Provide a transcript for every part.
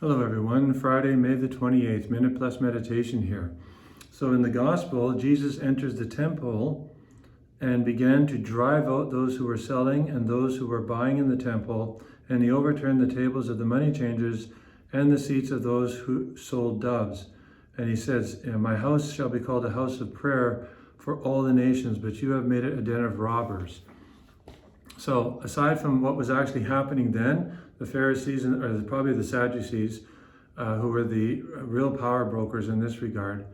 Hello everyone, Friday, May the 28th, Minute Plus Meditation here. So in the Gospel, Jesus enters the temple and began to drive out those who were selling and those who were buying in the temple, and he overturned the tables of the money changers and the seats of those who sold doves. And he says, "My house shall be called a house of prayer for all the nations, but you have made it a den of robbers." So aside from what was actually happening then, the Pharisees, or probably the Sadducees, who were the real power brokers in this regard,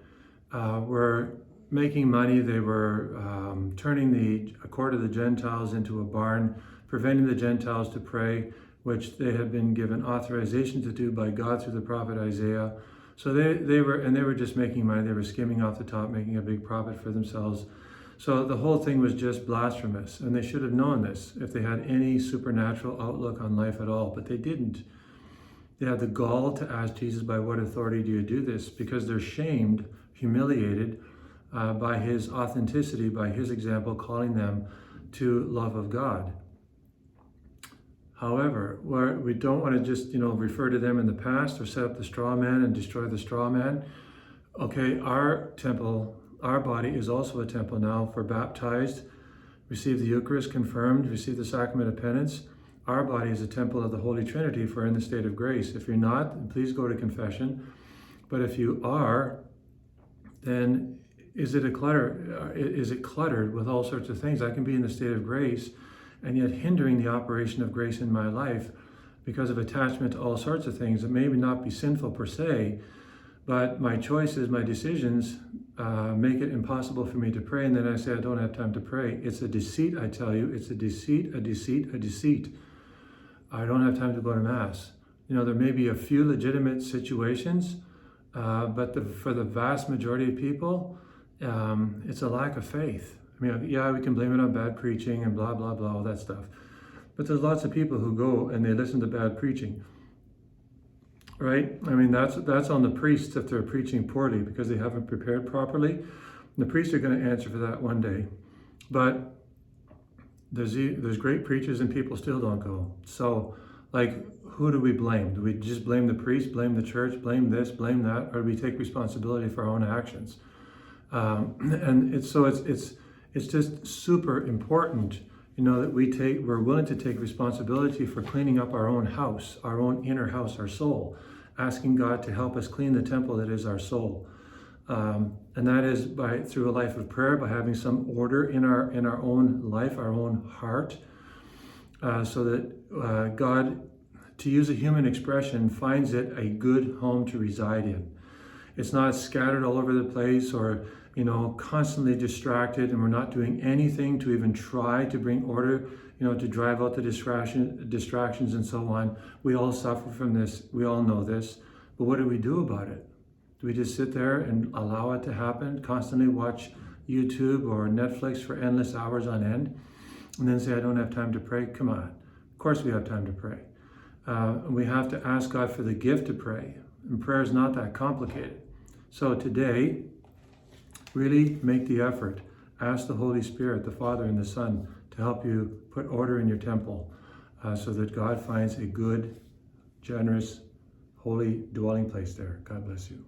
were making money. They were turning the court of the Gentiles into a barn, preventing the Gentiles to pray, which they had been given authorization to do by God through the prophet Isaiah. So they were just making money. They were skimming off the top, making a big profit for themselves. So the whole thing was just blasphemous, and they should have known this if they had any supernatural outlook on life at all, but they didn't. They had the gall to ask Jesus, "By what authority do you do this?" Because they're shamed, humiliated by his authenticity, by his example, calling them to love of God. However, we don't want to just refer to them in the past or set up the straw man and destroy the straw man. Okay, our temple, our body is also a temple now. For baptized, receive the Eucharist, confirmed, receive the sacrament of penance. Our body is a temple of the Holy Trinity, for in the state of grace. If you're not, please go to confession. But if you are, then is it cluttered with all sorts of things? I can be in the state of grace and yet hindering the operation of grace in my life because of attachment to all sorts of things that may not be sinful per se, but my choices, my decisions make it impossible for me to pray, and then I say I don't have time to pray. It's a deceit, I tell you. It's a deceit, a deceit, a deceit. I don't have time to go to Mass. There may be a few legitimate situations, but for the vast majority of people, it's a lack of faith. I mean, yeah, we can blame it on bad preaching and blah, blah, blah, all that stuff. But there's lots of people who go and they listen to bad preaching. Right? I mean, that's on the priests if they're preaching poorly because they haven't prepared properly. The priests are going to answer for that one day. But there's great preachers and people still don't go. So, who do we blame? Do we just blame the priest, blame the church, blame this, blame that, or do we take responsibility for our own actions? And it's just super important, that we're willing to take responsibility for cleaning up our own house, our own inner house, our soul, asking God to help us clean the temple that is our soul. And that is through a life of prayer, by having some order in our own life, our own heart, so that God, to use a human expression, finds it a good home to reside in. It's not scattered all over the place or constantly distracted, and we're not doing anything to even try to bring order, to drive out the distractions and so on. We all suffer from this. We all know this. But what do we do about it? Do we just sit there and allow it to happen, constantly watch YouTube or Netflix for endless hours on end, and then say, I don't have time to pray? Come on. Of course we have time to pray. We have to ask God for the gift to pray. And prayer is not that complicated. So today, really make the effort. Ask the Holy Spirit, the Father and the Son, to help you put order in your temple so that God finds a good, generous, holy dwelling place there. God bless you.